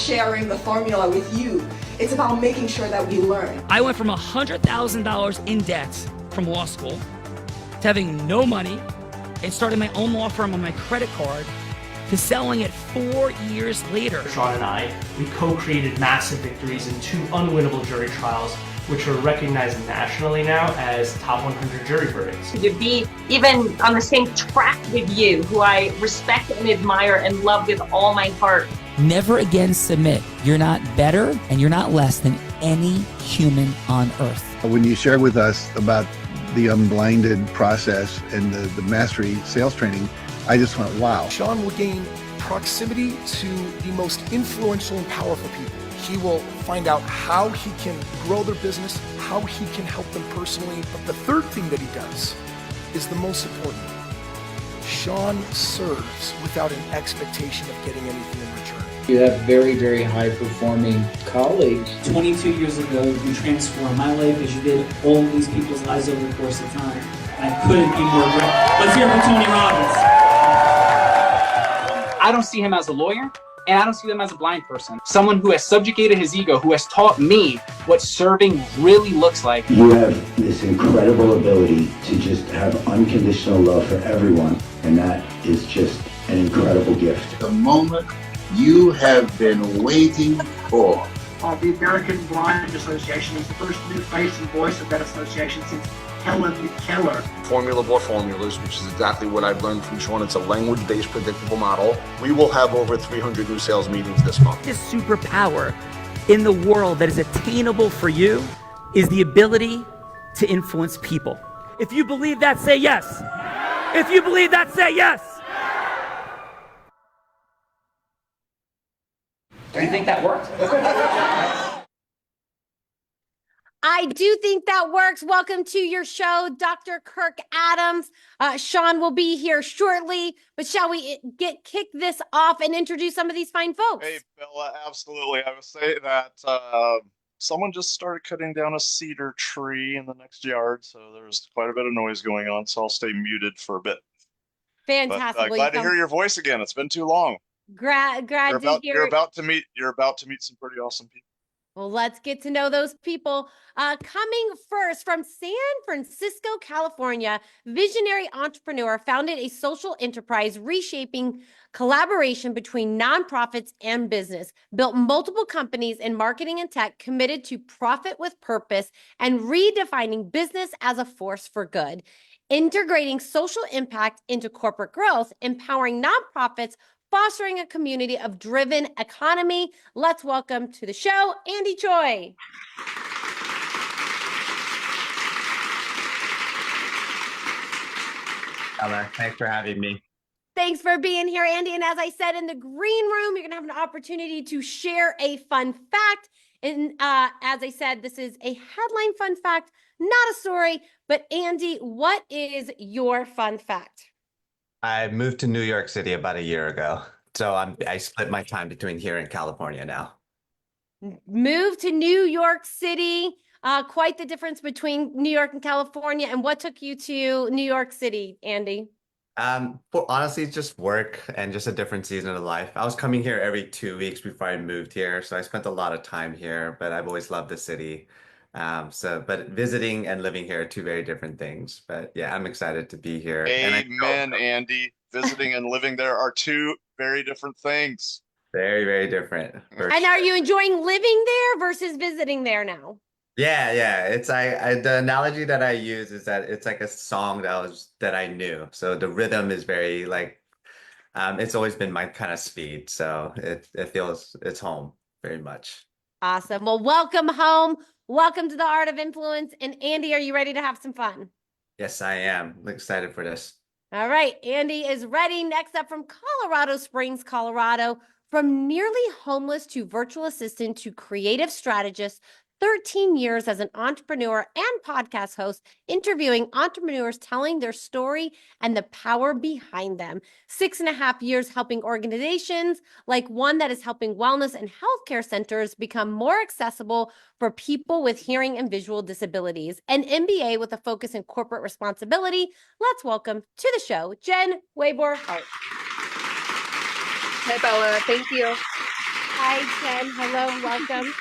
sharing the formula with you. It's about making sure that we learn. I went from $100,000 in debt from law school to having no money and starting my own law firm on my credit card to selling it 4 years later. Sean and I, we co-created massive victories in 2 unwinnable jury trials, which are recognized nationally now as top 100 jury verdicts. To be even on the same track with you, who I respect and admire and love with all my heart. Never again submit. You're not better and you're not less than any human on earth. When you shared with us about the Unblinded process and the mastery sales training, I just went, wow. Sean will gain proximity to the most influential and powerful people. He will find out how he can grow their business, how he can help them personally. But the third thing that he does is the most important. Sean serves without an expectation of getting anything in return. You have very, very high-performing colleagues. 22 years ago, you transformed my life as you did all of these people's lives over the course of time. I couldn't be more grateful. Let's hear it for Tony Robbins. I don't see him as a lawyer, and I don't see him as a blind person. Someone who has subjugated his ego, who has taught me what serving really looks like. You have this incredible ability to just have unconditional love for everyone, and that is just an incredible gift. The moment you have been waiting for. The American Blind Association is the first new face and voice of that association since Helen Keller. Formula for formulas, which is exactly what I've learned from Sean. It's a language-based predictable model. We will have over 300 new sales meetings this month. This superpower in the world that is attainable for you is the ability to influence people. If you believe that, say yes. If you believe that, say yes. Do you think that worked? I do think that works. Welcome to your show, Dr. Kirk Adams. Sean will be here shortly, but shall we kick this off and introduce some of these fine folks? Hey, Bella, absolutely. I would say that someone just started cutting down a cedar tree in the next yard, so there's quite a bit of noise going on, so I'll stay muted for a bit. Fantastic. But, glad to hear your voice again. It's been too long. Glad to hear. You're about to meet some pretty awesome people. Well, let's get to know those people. Coming first from San Francisco, California, visionary entrepreneur founded a social enterprise reshaping collaboration between nonprofits and business, built multiple companies in marketing and tech, committed to profit with purpose, and redefining business as a force for good, integrating social impact into corporate growth, empowering nonprofits, fostering a community of driven economy. Let's welcome to the show, Andy Choi. Ella, thanks for having me. Thanks for being here, Andy. And as I said, in the green room, you're going to have an opportunity to share a fun fact. And as I said, this is a headline fun fact, not a story. But Andy, what is your fun fact? I moved to New York City about a year ago, so I split my time between here and California now. Moved to New York City, quite the difference between New York and California. And what took you to New York City, Andy? Honestly, just work and just a different season of life. I was coming here every 2 weeks before I moved here, so I spent a lot of time here, but I've always loved the city. But visiting and living here are two very different things. But yeah, I'm excited to be here. Amen, Andy. Visiting and living there are two very different things. Very, very different. And are you enjoying living there versus visiting there now? Yeah. It's the analogy that I use is that it's like a song that I knew. So the rhythm is very it's always been my kind of speed. So it feels it's home very much. Awesome. Well, welcome home. Welcome to the Art of Influence. And Andy, are you ready to have some fun? Yes, I am. I'm excited for this. All right. Andy is ready. Next up from Colorado Springs, Colorado, from nearly homeless to virtual assistant to creative strategist, 13 years as an entrepreneur and podcast host, interviewing entrepreneurs, telling their story and the power behind them. 6.5 years helping organizations like one that is helping wellness and healthcare centers become more accessible for people with hearing and visual disabilities. An MBA with a focus in corporate responsibility. Let's welcome to the show, Jen Wabor Hart. Hey, Bella. Thank you. Hi, Jen. Hello, welcome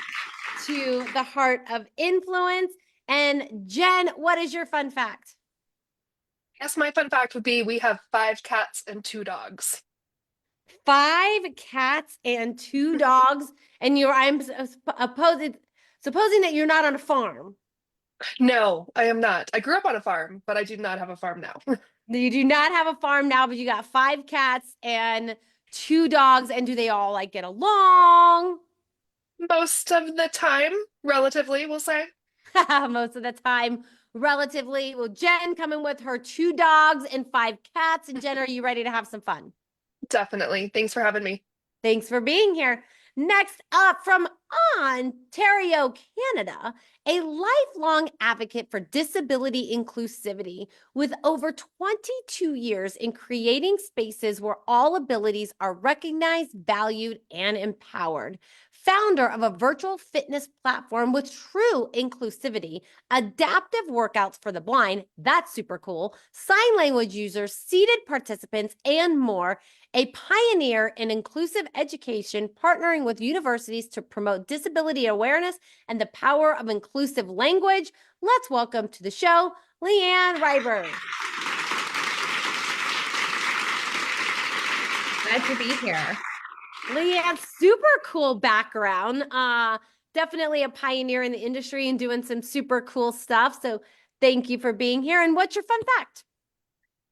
to the Heart of Influence. And Jen, what is your fun fact? Yes, my fun fact would be we have 5 cats and 2 dogs. 5 cats and 2 dogs, and I'm supposing that you're not on a farm. No, I am not. I grew up on a farm, but I do not have a farm now. You do not have a farm now, but you got 5 cats and 2 dogs. And do they all like get along? Most of the time, relatively, we'll say. Most of the time, relatively. Well, Jen coming with her 2 dogs and 5 cats. And Jen, are you ready to have some fun? Definitely. Thanks for having me. Thanks for being here. Next up from Ontario, Canada, a lifelong advocate for disability inclusivity with over 22 years in creating spaces where all abilities are recognized, valued, and empowered. Founder of a virtual fitness platform with true inclusivity, adaptive workouts for the blind, that's super cool, sign language users, seated participants, and more. A pioneer in inclusive education, partnering with universities to promote disability awareness and the power of inclusive language. Let's welcome to the show, Leanne Ryber. Glad to be here. Leanne, super cool background. Definitely a pioneer in the industry and doing some super cool stuff. So thank you for being here. And what's your fun fact?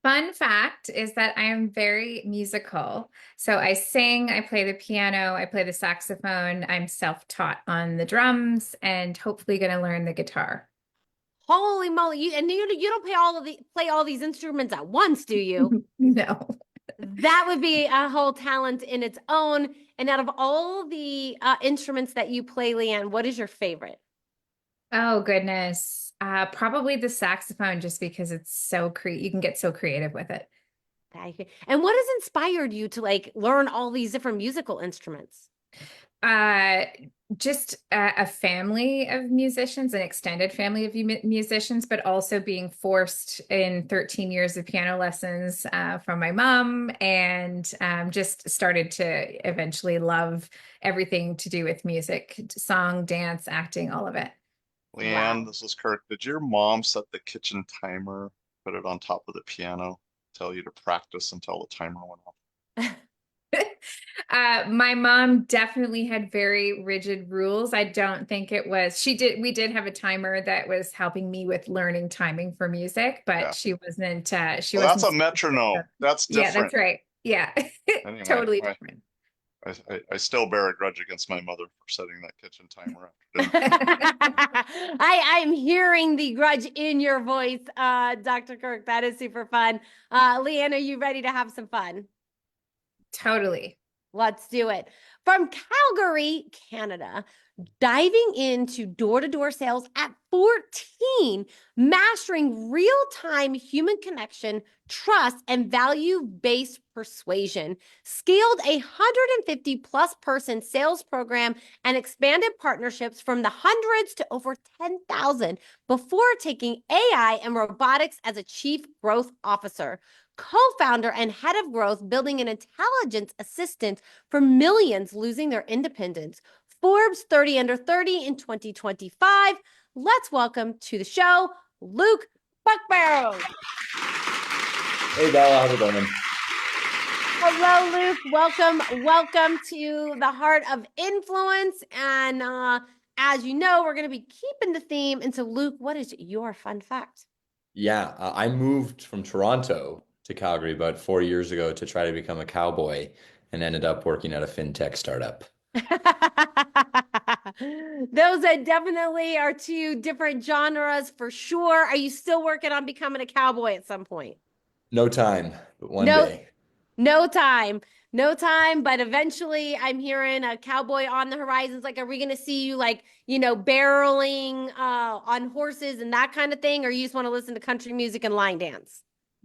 Fun fact is that I am very musical. So I sing, I play the piano, I play the saxophone. I'm self-taught on the drums and hopefully going to learn the guitar. Holy moly. You don't play all these instruments at once, do you? No. That would be a whole talent in its own. And out of all the instruments that you play, Leanne, what is your favorite? Oh, goodness. Probably the saxophone, just because it's so you can get so creative with it. And what has inspired you to like learn all these different musical instruments? Just a family of musicians, an extended family of musicians, but also being forced in 13 years of piano lessons from my mom, and just started to eventually love everything to do with music, song, dance, acting, all of it. Leanne, This is Kirk. Did your mom set the kitchen timer, put it on top of the piano, tell you to practice until the timer went off? My mom definitely had very rigid rules. I don't think it was, we did have a timer that was helping me with learning timing for music, but she wasn't, That's a metronome. That's different. Yeah, that's right. Yeah. Anyway, Totally different. I still bear a grudge against my mother for setting that kitchen timer I'm hearing the grudge in your voice, Dr. Kirk. That is super fun. Leanne, are you ready to have some fun? Totally. Let's do it. From Calgary, Canada, diving into door-to-door sales at 14, mastering real-time human connection, trust, and value-based persuasion, scaled a 150 plus person sales program and expanded partnerships from the hundreds to over 10,000 before taking AI and robotics as a chief growth officer. Co-founder and head of growth, building an intelligence assistant for millions losing their independence. Forbes 30 under 30 in 2025. Let's welcome to the show, Luke Buckbarrow. Hey, Bella, how's it going? Hello, Luke. Welcome to the Heart of Influence. And as you know, we're going to be keeping the theme. And so, Luke, what is your fun fact? Yeah, I moved from Toronto to Calgary about 4 years ago to try to become a cowboy and ended up working at a fintech startup. Those are definitely are 2 different genres for sure. Are you still working on becoming a cowboy at some point? No time, but one day. No time, but eventually I'm hearing a cowboy on the horizons. Like, are we going to see you like, barreling on horses and that kind of thing? Or you just want to listen to country music and line dance?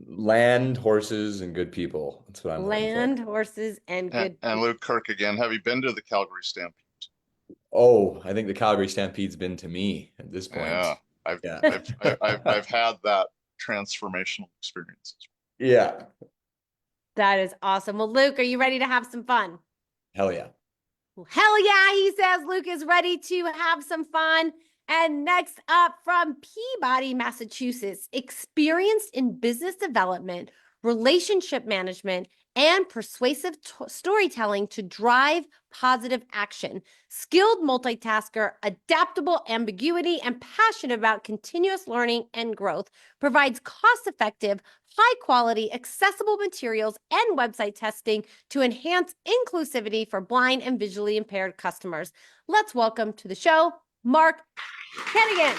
Land, horses, and good people. That's what I'm looking for. Land, horses, and good people. And Luke Kirk again. Have you been to the Calgary Stampede? Oh, I think the Calgary Stampede's been to me at this point. Yeah, I've had that transformational experience. Yeah. That is awesome. Well, Luke, are you ready to have some fun? Hell yeah. Hell yeah, he says. Luke is ready to have some fun. And next up from Peabody, Massachusetts, experienced in business development, relationship management, and persuasive storytelling to drive positive action. Skilled multitasker, adaptable ambiguity, and passionate about continuous learning and growth. Provides cost-effective, high-quality, accessible materials and website testing to enhance inclusivity for blind and visually impaired customers. Let's welcome to the show, Mark Hennigan.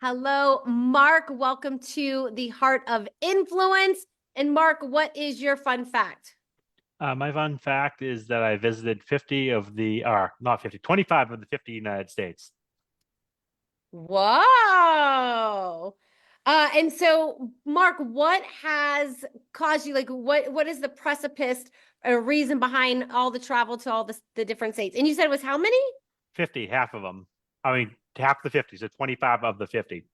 Hello, Mark. Welcome to the Heart of Influence. And Mark, what is your fun fact? My fun fact is that I visited 25 of the 50 United States. Whoa. And so, Mark, what has caused you, like, what is the precipice or reason behind all the travel to all the different states? And you said it was how many? 50, half of them. I mean, half the 50, so 25 of the 50.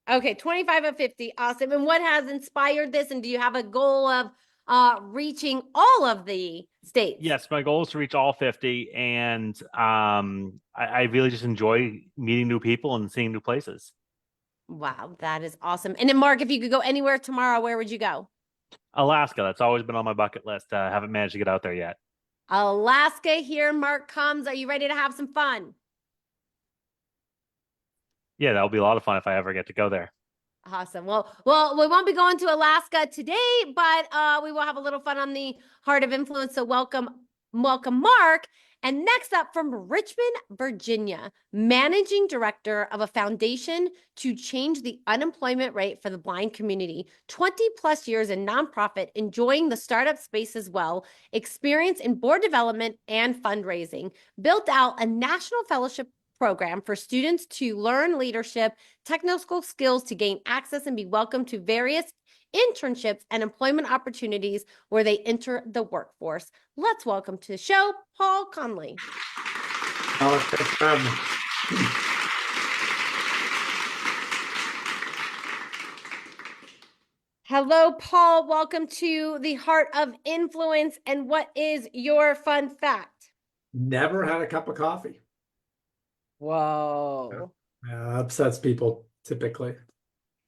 Okay, 25 of 50. Awesome. And what has inspired this? And do you have a goal of reaching all of the states? Yes, my goal is to reach all 50. And I really just enjoy meeting new people and seeing new places. Wow, that is awesome. And then, Mark, if you could go anywhere tomorrow, where would you go? Alaska. That's always been on my bucket list. Haven't managed to get out there yet. Alaska, here Mark comes. Are you ready to have some fun? Yeah, that'll be a lot of fun if I ever get to go there. Awesome. Well, we won't be going to Alaska today, but we will have a little fun on the Heart of Influence. So welcome, Mark. And next up from Richmond, Virginia, managing director of a foundation to change the unemployment rate for the blind community. 20 plus years in nonprofit, enjoying the startup space as well. Experience in board development and fundraising. Built out a national fellowship program for students to learn leadership, technical skills to gain access and be welcomed to various internships and employment opportunities where they enter the workforce. Let's welcome to the show, Paul Conley. Hello, Paul. Welcome to the Heart of Influence. And what is your fun fact? Never had a cup of coffee. Whoa. Upsets people typically.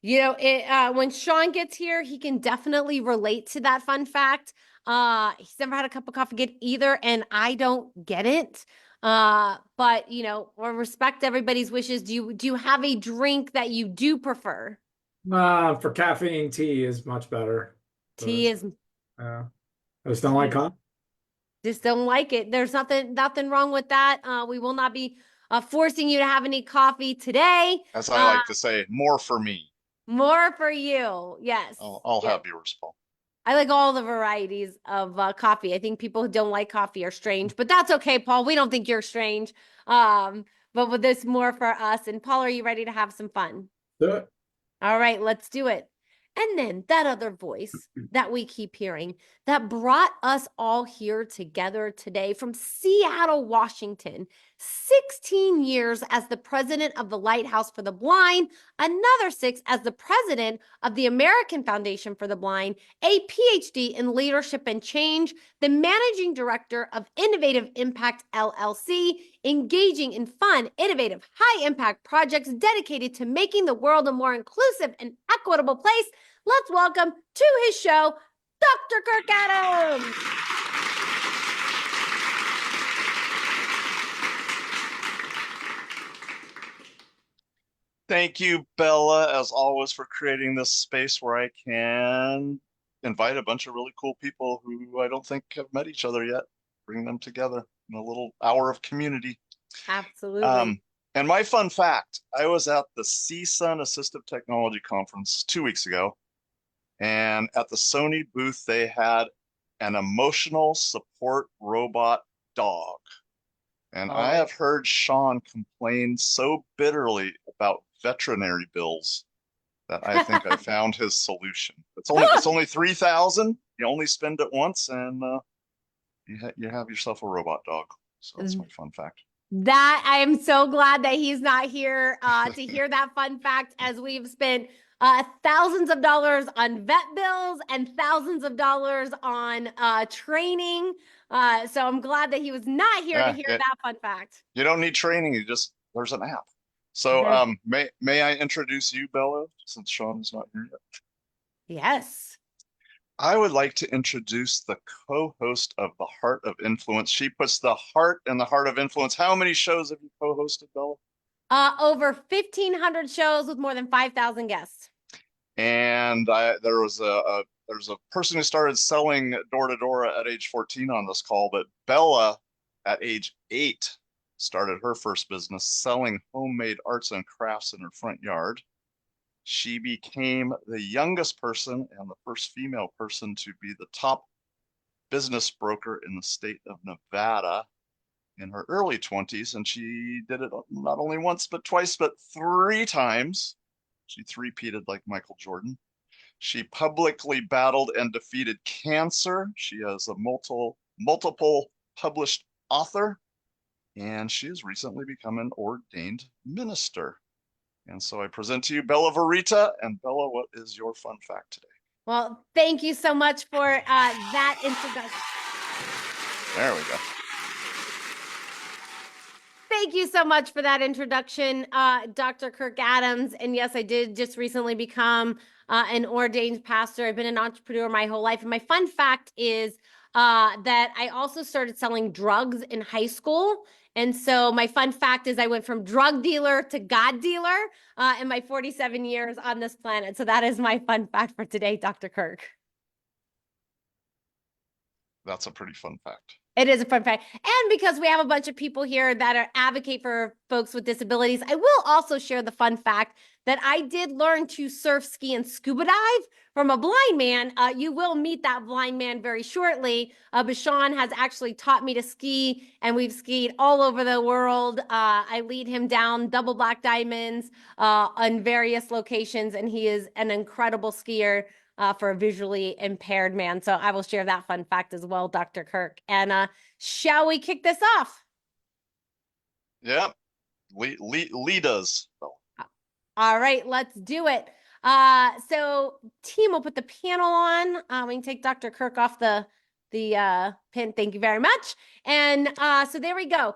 You know, when Sean gets here, he can definitely relate to that fun fact. He's never had a cup of coffee either, and I don't get it. But you know, we'll respect everybody's wishes. Do you have a drink that you do prefer? For caffeine, tea is much better. Tea is. I just don't like coffee. Just don't like it. There's nothing wrong with that. We will not be forcing you to have any coffee today. As I like to say, more for me. More for you. Yes. I'll have yours, Paul. I like all the varieties of coffee. I think people who don't like coffee are strange, but that's okay, Paul. We don't think you're strange. But with this more for us. And Paul, are you ready to have some fun? Do it. All right, let's do it. And then that other voice that we keep hearing that brought us all here together today from Seattle, Washington, 16 years as the president of the Lighthouse for the Blind, another 6 as the president of the American Foundation for the Blind, a PhD in leadership and change, the managing director of Innovative Impact LLC, engaging in fun, innovative, high-impact projects dedicated to making the world a more inclusive and equitable place. Let's welcome to his show, Dr. Kirk Adams. Thank you, Bella, as always, for creating this space where I can invite a bunch of really cool people who I don't think have met each other yet, bring them together in a little hour of community. Absolutely. And my fun fact, I was at the CSUN Assistive Technology Conference 2 weeks ago, and at the Sony booth, they had an emotional support robot dog. And I have heard Sean complain so bitterly about veterinary bills that I think I found his solution. It's only $3,000. You only spend it once, and you have yourself a robot dog. So that's my fun fact. That I am so glad that he's not here to hear that fun fact, as we've spent thousands of dollars on vet bills and thousands of dollars on training. So I'm glad that he was not here to hear that fun fact. You don't need training. There's an app. So may I introduce you, Bella, since Sean is not here yet? Yes. I would like to introduce the co-host of The Heart of Influence. She puts the heart in the heart of influence. How many shows have you co-hosted, Bella? Over 1,500 shows with more than 5,000 guests. And there's a person who started selling door to door at age 14 on this call, but Bella at age 8 started her first business selling homemade arts and crafts in her front yard. She became the youngest person and the first female person to be the top business broker in the state of Nevada in her early 20s. And she did it not only once, but twice, but 3 times. She three-peated like Michael Jordan. She publicly battled and defeated cancer. She is a multiple published author, and she has recently become an ordained minister. And so I present to you Bella Verita. And Bella, what is your fun fact today? Well, thank you so much for that introduction. There we go. Thank you so much for that introduction, Dr. Kirk Adams. And yes, I did just recently become an ordained pastor. I've been an entrepreneur my whole life. And my fun fact is that I also started selling drugs in high school. And so my fun fact is I went from drug dealer to God dealer in my 47 years on this planet. So that is my fun fact for today, Dr. Kirk. That's a pretty fun fact. It is a fun fact. And because we have a bunch of people here that advocate for folks with disabilities, I will also share the fun fact that I did learn to surf, ski, and scuba dive from a blind man. You will meet that blind man very shortly. But Sean has actually taught me to ski, and we've skied all over the world. I lead him down double black diamonds on various locations, and he is an incredible skier. For a visually impaired man. So I will share that fun fact as well, Dr. Kirk. And shall we kick this off? Yeah, lead us. All right, let's do it. So team, we'll put the panel on. We can take Dr. Kirk off the pin. Thank you very much. And so there we go.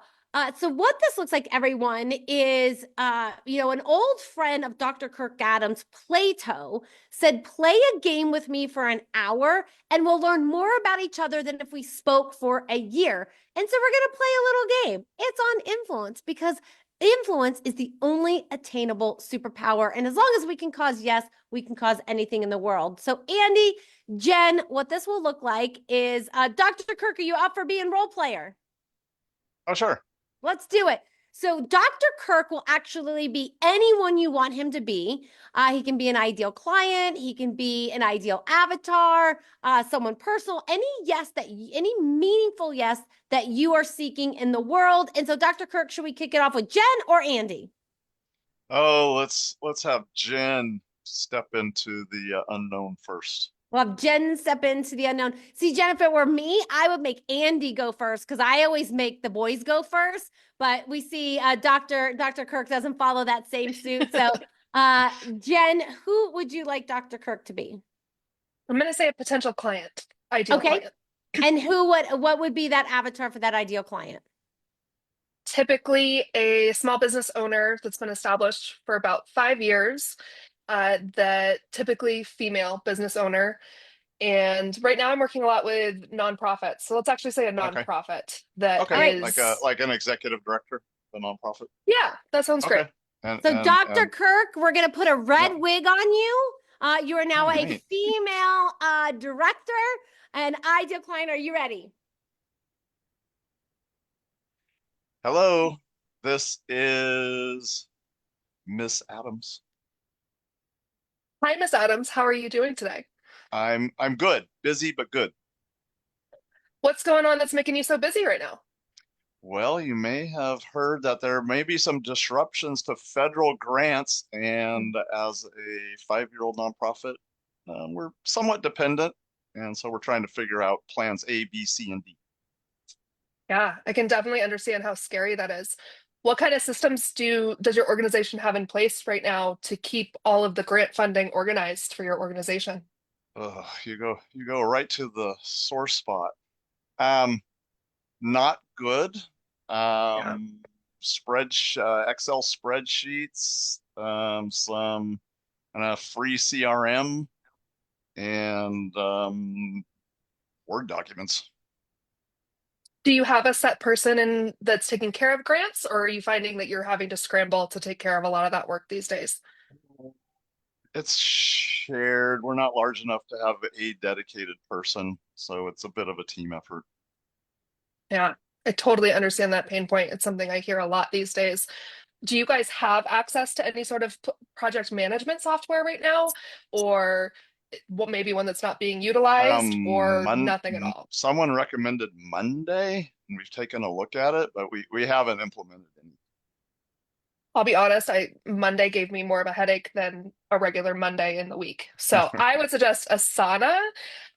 So what this looks like, everyone, is, an old friend of Dr. Kirk Adams, Plato, said, play a game with me for an hour and we'll learn more about each other than if we spoke for a year. And so we're going to play a little game. It's on influence because influence is the only attainable superpower. And as long as we can cause yes, we can cause anything in the world. So Andy, Jen, what this will look like is, Dr. Kirk, are you up for being role player? Oh, sure. Let's do it. So Dr. Kirk will actually be anyone you want him to be. He can be an ideal client. He can be an ideal avatar, someone personal, any meaningful yes that you are seeking in the world. And so Dr. Kirk, should we kick it off with Jen or Andy? Oh, let's have Jen step into the unknown first. We'll have Jen step into the unknown. See, Jen, if it were me, I would make Andy go first because I always make the boys go first. But we see Dr. Kirk doesn't follow that same suit. So, Jen, who would you like Dr. Kirk to be? I'm going to say a potential client. Ideal client. And what would be that avatar for that ideal client? Typically a small business owner that's been established for about 5 years. That typically female business owner. And right now I'm working a lot with nonprofits. So let's actually say a nonprofit that is like an executive director of a nonprofit. Yeah, that sounds great. So Dr. Kirk, we're going to put a red wig on you. You are now a female director and ideal client. Are you ready? Hello, this is Miss Adams. Hi, Miss Adams. How are you doing today? I'm good. Busy, but good. What's going on that's making you so busy right now? Well, you may have heard that there may be some disruptions to federal grants, and as a 5-year-old nonprofit, we're somewhat dependent, and so we're trying to figure out plans A, B, C, and D. Yeah, I can definitely understand how scary that is. What kind of systems does your organization have in place right now to keep all of the grant funding organized for your organization? You go right to the sore spot. Not good. Excel spreadsheets, some free CRM, and Word documents. Do you have a set person that's taking care of grants, or are you finding that you're having to scramble to take care of a lot of that work these days? It's shared. We're not large enough to have a dedicated person, so it's a bit of a team effort. Yeah, I totally understand that pain point. It's something I hear a lot these days. Do you guys have access to any sort of project management software right now, or maybe one that's not being utilized, or nothing at all? Someone recommended Monday, and we've taken a look at it, but we haven't implemented any. I'll be honest, Monday gave me more of a headache than a regular Monday in the week. So I would suggest Asana.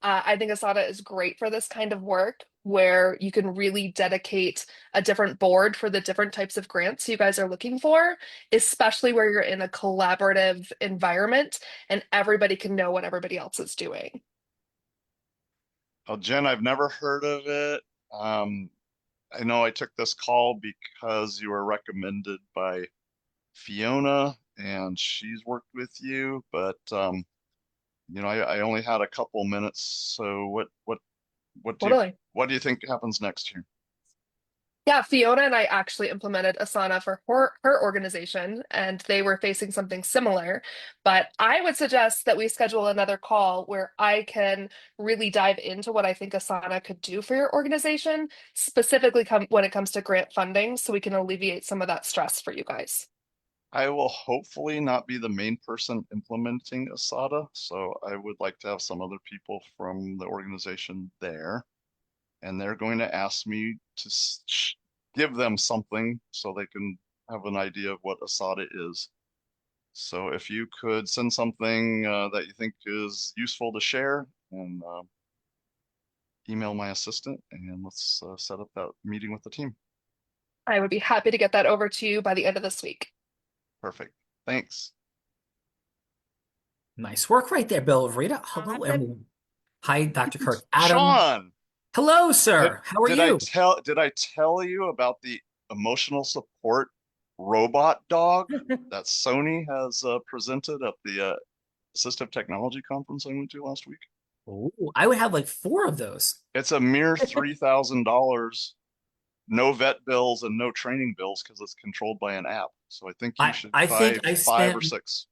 I think Asana is great for this kind of work where you can really dedicate a different board for the different types of grants you guys are looking for, especially where you're in a collaborative environment and everybody can know what everybody else is doing. Oh, Jen, I've never heard of it. I know I took this call because you were recommended by Fiona and she's worked with you, but I only had a couple minutes. So what do you think happens next here? Yeah, Fiona and I actually implemented Asana for her organization, and they were facing something similar. But I would suggest that we schedule another call where I can really dive into what I think Asana could do for your organization, specifically when it comes to grant funding, so we can alleviate some of that stress for you guys. I will hopefully not be the main person implementing Asana, so I would like to have some other people from the organization there. And they're going to ask me to give them something so they can have an idea of what Asana is. So if you could send something that you think is useful to share, and email my assistant, and let's set up that meeting with the team. I would be happy to get that over to you by the end of this week. Perfect. Thanks. Nice work right there, Bill Verita. Hello, everyone. Hi, Dr. Kirk Adams. Sean. Hello, sir. How are you? Did I tell you about the emotional support robot dog that Sony has presented at the assistive technology conference I went to last week? Oh, I would have like 4 of those. It's a mere $3,000, no vet bills and no training bills because it's controlled by an app. So I think you should buy 5 or 6.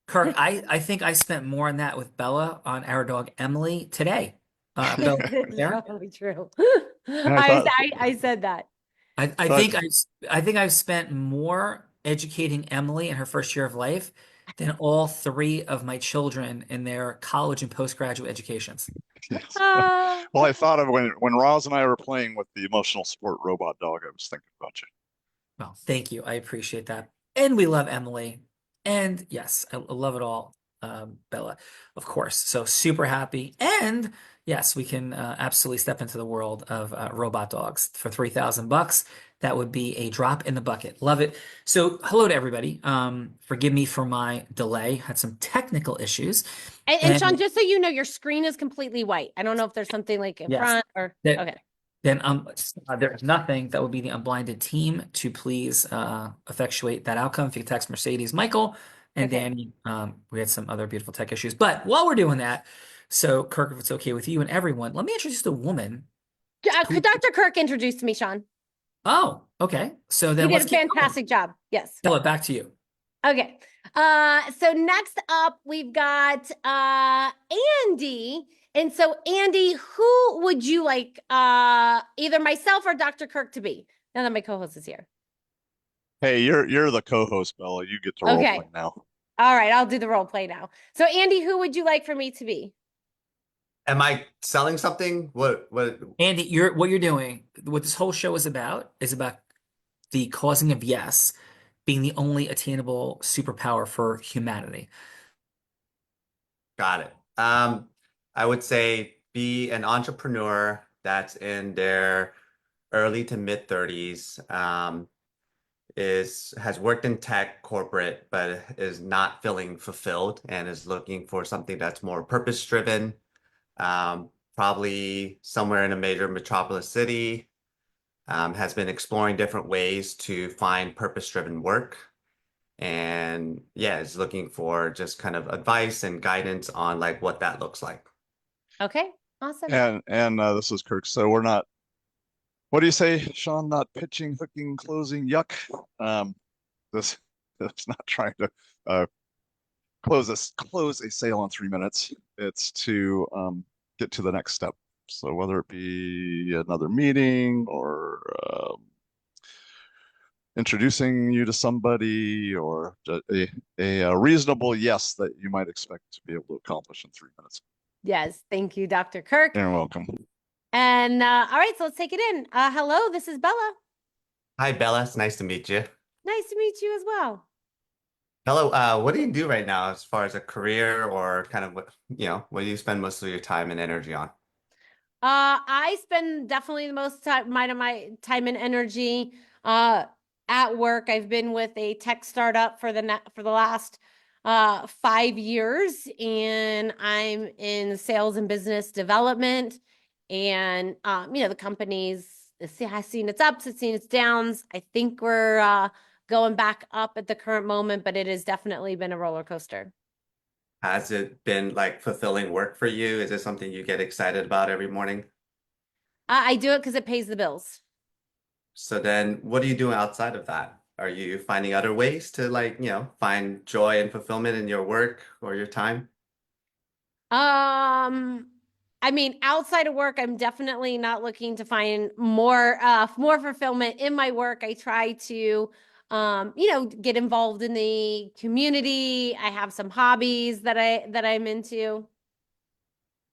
Kirk, I think I spent more on that with Bella on our dog Emily today. Bella, It's probably true. I I said that. I think I've spent more educating Emily in her first year of life than all 3 of my children in their college and postgraduate educations. Yes. Well, I thought of when Roz and I were playing with the emotional support robot dog, I was thinking about you. Well, thank you. I appreciate that. And we love Emily. And yes, I love it all, Bella, of course. So super happy. And yes, we can absolutely step into the world of robot dogs for $3,000. That would be a drop in the bucket. Love it. So hello to everybody. Forgive me for my delay. Had some technical issues. And Sean, just so you know, your screen is completely white. I don't know if there's something like in front or okay. Then there's nothing. That would be the Unblinded team to please effectuate that outcome. If you could text Mercedes, Michael, and Danny. We had some other beautiful tech issues. But while we're doing that, so Kirk, if it's okay with you and everyone, let me introduce the woman. Could Dr. Kirk introduce me, Sean? Oh, okay. So then you did a fantastic job. Yes. Bella, back to you. Okay. So next up, we've got Andy. And so, Andy, who would you like either myself or Dr. Kirk to be? Now that my co-host is here. Hey, you're the co-host, Bella. You get to role play now. All right, I'll do the role play now. So, Andy, who would you like for me to be? Am I selling something? What? Andy, what you're doing, what this whole show is about the causing of yes being the only attainable superpower for humanity. Got it. I would say be an entrepreneur that's in their early to mid 30s. has worked in tech corporate, but is not feeling fulfilled and is looking for something that's more purpose driven, probably somewhere in a major metropolis city, has been exploring different ways to find purpose driven work. And yeah, is looking for just kind of advice and guidance on like what that looks like. Okay, awesome. And this is Kirk. So we're not, what do you say, Sean? Not pitching, hooking, closing, yuck. This is not trying to close a sale in 3 minutes. It's to get to the next step. So whether it be another meeting or introducing you to somebody or a reasonable yes that you might expect to be able to accomplish in 3 minutes. Yes, thank you, Dr. Kirk. You're welcome. And all right, so let's take it in. Hello, this is Bella. Hi, Bella. It's nice to meet you. Nice to meet you as well. Bella, what do you do right now as far as a career or kind of what do you spend most of your time and energy on? I spend definitely the most time, my time and energy at work. I've been with a tech startup for the last 5 years, and I'm in sales and business development. And the company's has seen its ups, it's seen its downs. I think we're going back up at the current moment, but it has definitely been a roller coaster. Has it been like fulfilling work for you? Is it something you get excited about every morning? I do it because it pays the bills. So then what are you doing outside of that? Are you finding other ways to find joy and fulfillment in your work or your time? I mean, outside of work, I'm definitely not looking to find more fulfillment in my work. I try to get involved in the community. I have some hobbies that I'm into.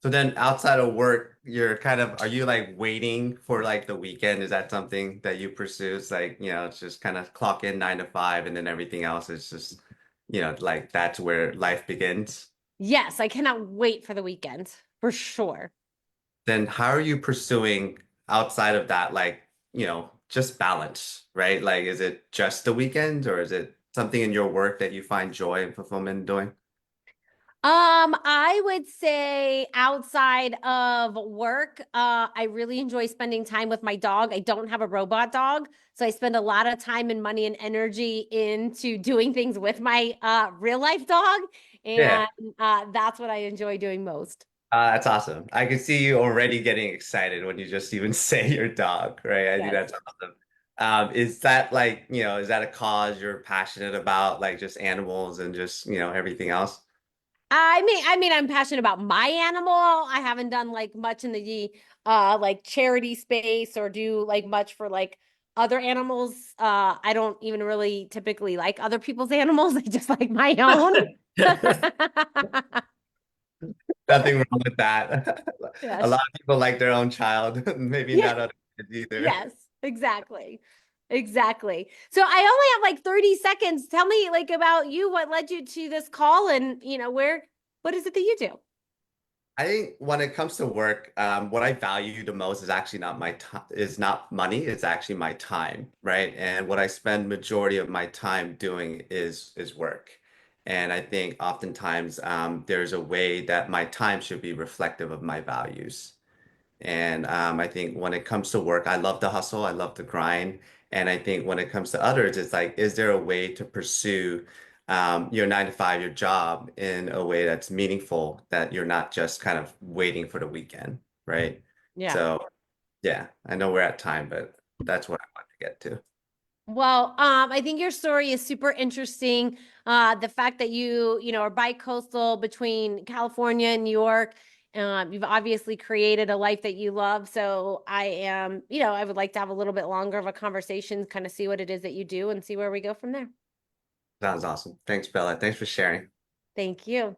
So then outside of work, are you like waiting for like the weekend? Is that something that you pursue? It's like, it's just kind of clock in 9 to 5 and then everything else is just, like that's where life begins. Yes, I cannot wait for the weekend for sure. Then how are you pursuing outside of that, like, just balance, right? Like, is it just the weekend or is it something in your work that you find joy and fulfillment in doing? I would say outside of work, I really enjoy spending time with my dog. I don't have a robot dog, so I spend a lot of time and money and energy into doing things with my real life dog, and that's what I enjoy doing most. That's awesome. I can see you already getting excited when you just even say your dog, right? I think that's awesome. Is that like, is that a cause you're passionate about, like just animals and just, everything else? I mean, I'm passionate about my animal. I haven't done like much in the like charity space or do like much for like other animals. I don't even really typically like other people's animals. I just like my own. Nothing wrong with that. Yes. A lot of people like their own child, maybe not other kids either. Yes, exactly. Exactly. So I only have like 30 seconds. Tell me like about you, what led you to this call and what is it that you do? I think when it comes to work, what I value the most is actually not my time, is not money, it's actually my time, right? And what I spend majority of my time doing is work. And I think oftentimes there's a way that my time should be reflective of my values. And I think when it comes to work, I love the hustle, I love the grind. And I think when it comes to others, it's like, is there a way to pursue your 9 to 5, your job in a way that's meaningful, that you're not just kind of waiting for the weekend, right? Yeah. So yeah, I know we're at time, but that's what I want to get to. Well, I think your story is super interesting. The fact that you are bi-coastal between California and New York. You've obviously created a life that you love. So I would like to have a little bit longer of a conversation, kind of see what it is that you do and see where we go from there. Sounds awesome. Thanks, Bella. Thanks for sharing. Thank you.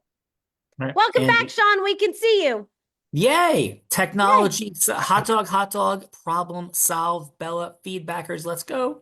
Right. Welcome back, Sean. We can see you. Yay! Technology, hot dog, problem solve, Bella, feedbackers, let's go.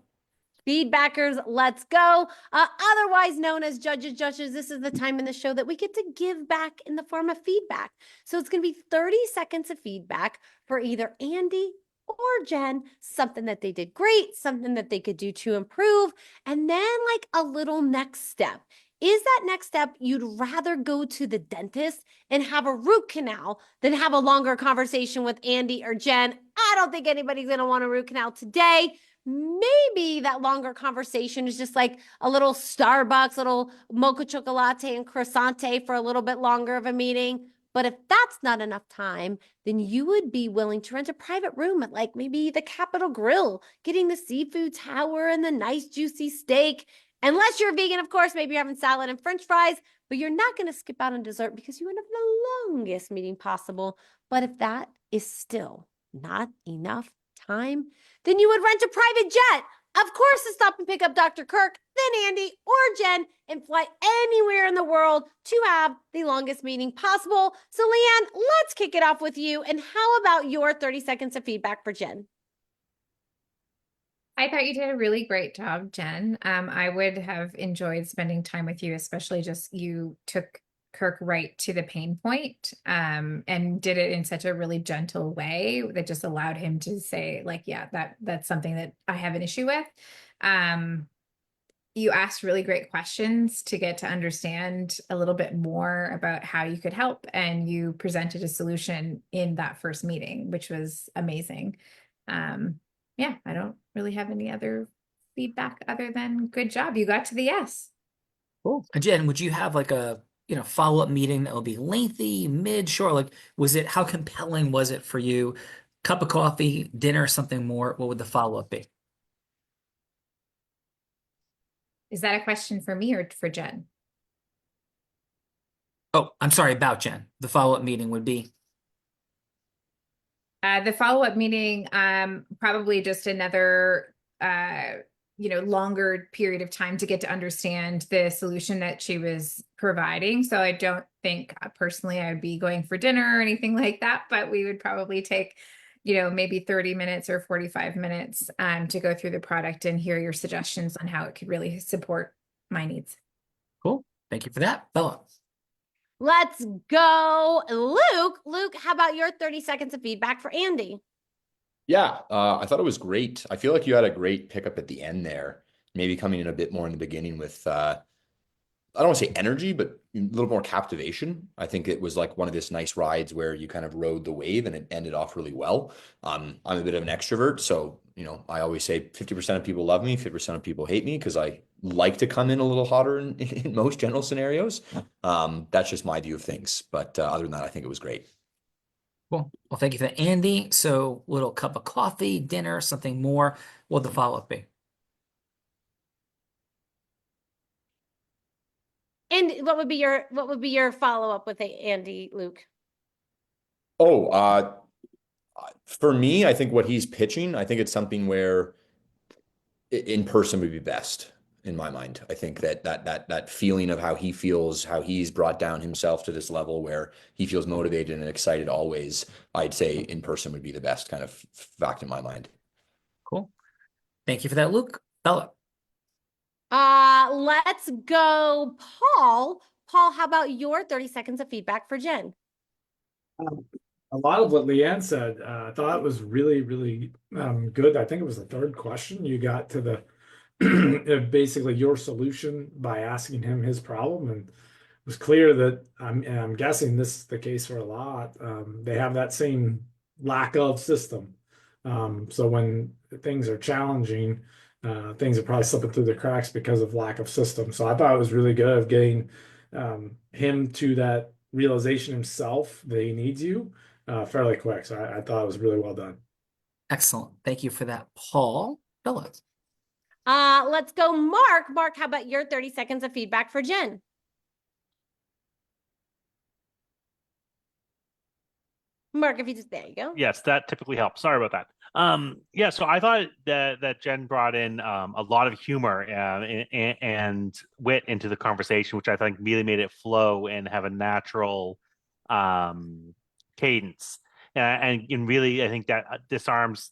Feedbackers, let's go. Otherwise known as judges. This is the time in the show that we get to give back in the form of feedback. So it's going to be 30 seconds of feedback for either Andy or Jen something that they did great, something that they could do to improve, and then like a little next step. Is that next step you'd rather go to the dentist and have a root canal than have a longer conversation with Andy or Jen? I don't think anybody's going to want a root canal today. Maybe that longer conversation is just like a little Starbucks, little mocha chocolate and croissante for a little bit longer of a meeting. But if that's not enough time, then you would be willing to rent a private room at like maybe the Capitol Grill, getting the seafood tower and the nice juicy steak. Unless you're vegan, of course, maybe you're having salad and french fries, but you're not going to skip out on dessert because you want to have the longest meeting possible. But if that is still not enough time, then you would rent a private jet, of course, to stop and pick up Dr. Kirk, then Andy or Jen, and fly anywhere in the world to have the longest meeting possible. So Leanne, let's kick it off with you. And how about your 30 seconds of feedback for Jen? I thought you did a really great job, Jen. I would have enjoyed spending time with you, especially just you took Kirk right to the pain point, and did it in such a really gentle way that just allowed him to say, like, yeah, that's something that I have an issue with. You asked really great questions to get to understand a little bit more about how you could help, and you presented a solution in that first meeting, which was amazing. Yeah, I don't really have any other feedback other than good job. You got to the yes. Cool. Jen, would you have like a follow-up meeting that will be lengthy, mid, short? Like, how compelling was it for you? Cup of coffee, dinner, something more? What would the follow-up be? Is that a question for me or for Jen? Oh, I'm sorry, about Jen. The follow-up meeting would be. The follow-up meeting, probably just another, longer period of time to get to understand the solution that she was providing. So I don't think personally I would be going for dinner or anything like that, but we would probably take, maybe 30 minutes or 45 minutes to go through the product and hear your suggestions on how it could really support my needs. Cool. Thank you for that. Bella. Let's go, Luke. Luke, how about your 30 seconds of feedback for Andy? Yeah, I thought it was great. I feel like you had a great pickup at the end there, maybe coming in a bit more in the beginning with, I don't want to say energy, but a little more captivation. I think it was like one of this nice rides where you kind of rode the wave and it ended off really well. I'm a bit of an extrovert, so I always say 50% of people love me, 50% of people hate me because I like to come in a little hotter in most general scenarios. That's just my view of things. But other than that, I think it was great. Cool. Well, thank you for that, Andy. So, little cup of coffee, dinner, something more. What would the follow-up be? And what would be your follow-up with Andy, Luke? Oh, for me, I think what he's pitching, I think it's something where in person would be best in my mind. I think that feeling of how he feels, how he's brought down himself to this level where he feels motivated and excited always, I'd say in person would be the best kind of fact in my mind. Cool. Thank you for that, Luke. Bella. Let's go, Paul. Paul, how about your 30 seconds of feedback for Jen? A lot of what Leanne said, I thought it was really, really good. I think it was the third question. You got to the basically your solution by asking him his problem, and it was clear that I'm guessing this is the case for a lot. They have that same lack of system. So when things are challenging, things are probably slipping through the cracks because of lack of system. So I thought it was really good of getting him to that realization himself that he needs you fairly quick. So I thought it was really well done. Excellent. Thank you for that, Paul. Bella. Let's go, Mark. Mark, how about your 30 seconds of feedback for Jen? Mark, if you just, there you go. Yes, that typically helps. Sorry about that. Yeah, so I thought that Jen brought in a lot of humor and wit into the conversation, which I think really made it flow and have a natural cadence. And really, I think that disarms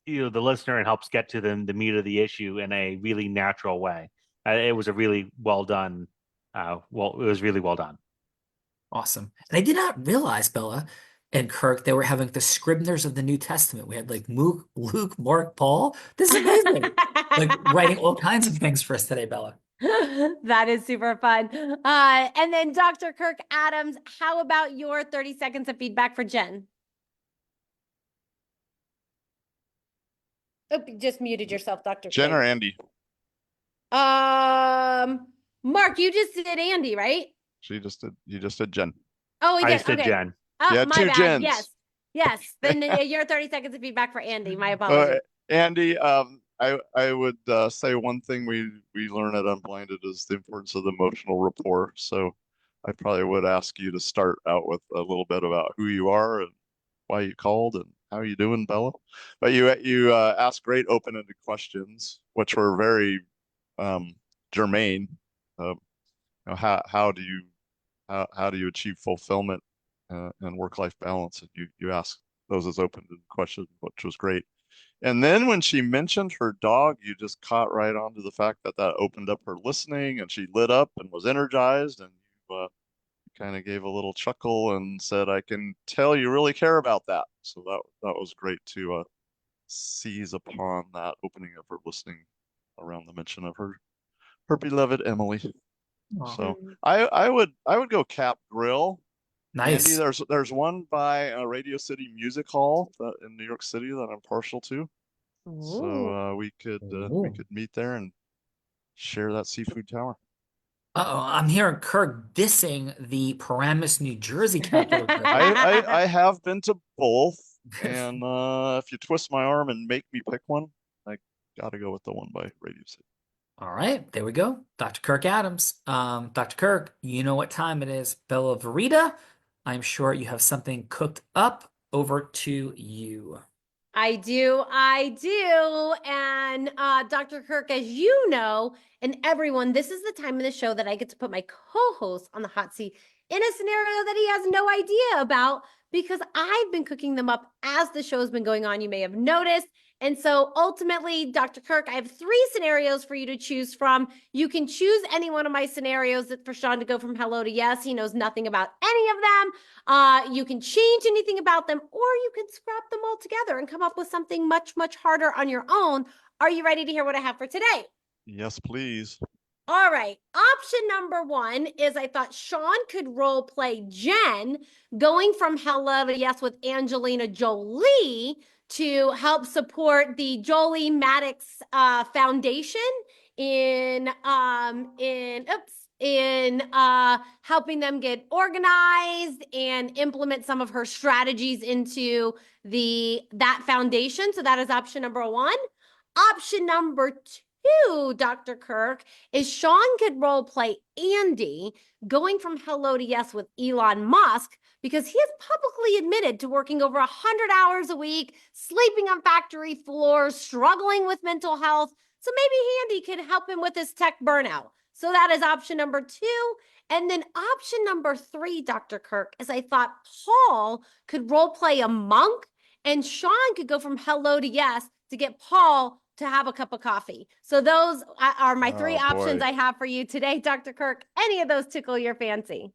the listener and helps get to the meat of the issue in a really natural way. It was a really well done. It was really well done. Awesome. And I did not realize, Bella, and Kirk, they were having the scribners of the New Testament. We had like Luke, Mark, Paul. This is amazing. Like writing all kinds of things for us today, Bella. That is super fun. And then Dr. Kirk Adams, how about your 30 seconds of feedback for Jen? Oh, you just muted yourself, Dr. Jen King. or Andy? Mark, you just did Andy, right? You just did Jen. Oh, he I did. just did Okay. Jen. Oh, Yeah, my two bad. Jens. Yes. Then your 30 seconds of feedback for Andy. My apologies. Andy, I would say one thing we learn at Unblinded is the importance of the emotional rapport. So I probably would ask you to start out with a little bit about who you are and why you called and how you doing, Bella. But you asked great open-ended questions, which were very germane. How do you achieve fulfillment and work-life balance? And you ask those as open-ended questions, which was great. And then when she mentioned her dog, you just caught right on to the fact that opened up her listening, and she lit up and was energized, and you kind of gave a little chuckle and said, "I can tell you really care about that." So that was great to seize upon that opening of her listening around the mention of her beloved Emily. So I would go Cap Grill. Nice. Andy, there's one by Radio City Music Hall in New York City that I'm partial to. So we could meet there and share that seafood tower. Uh-oh, I'm hearing Kirk dissing the Paramus, New Jersey capital. I have been to both, and if you twist my arm and make me pick one, I gotta go with the one by Radio City. All right, there we go. Dr. Kirk Adams. Dr. Kirk, you know what time it is. Bella Verita, I'm sure you have something cooked up. Over to you. I do. And Dr. Kirk, as you know, and everyone, this is the time in the show that I get to put my co-host on the hot seat in a scenario that he has no idea about, because I've been cooking them up as the show's been going on. You may have noticed. And so ultimately, Dr. Kirk, I have 3 scenarios for you to choose from. You can choose any one of my scenarios for Sean to go from hello to yes. He knows nothing about any of them. You can change anything about them, or you can scrap them all together and come up with something much, much harder on your own. Are you ready to hear what I have for today? Yes, please. All right. Option number 1 is I thought Sean could role play Jen going from hello to yes with Angelina Jolie to help support the Jolie Maddox Foundation in helping them get organized and implement some of her strategies into that foundation. So that is option number 1. Option number 2, Dr. Kirk, is Sean could role play Andy going from hello to yes with Elon Musk, because he has publicly admitted to working over 100 hours a week, sleeping on factory floors, struggling with mental health. So maybe Andy can help him with his tech burnout. So that is option number 2. And then option number 3, Dr. Kirk, is I thought Paul could role play a monk, and Sean could go from hello to yes to get Paul to have a cup of coffee. So those are my 3 options I have for you today, Dr. Kirk. Any of those tickle your fancy?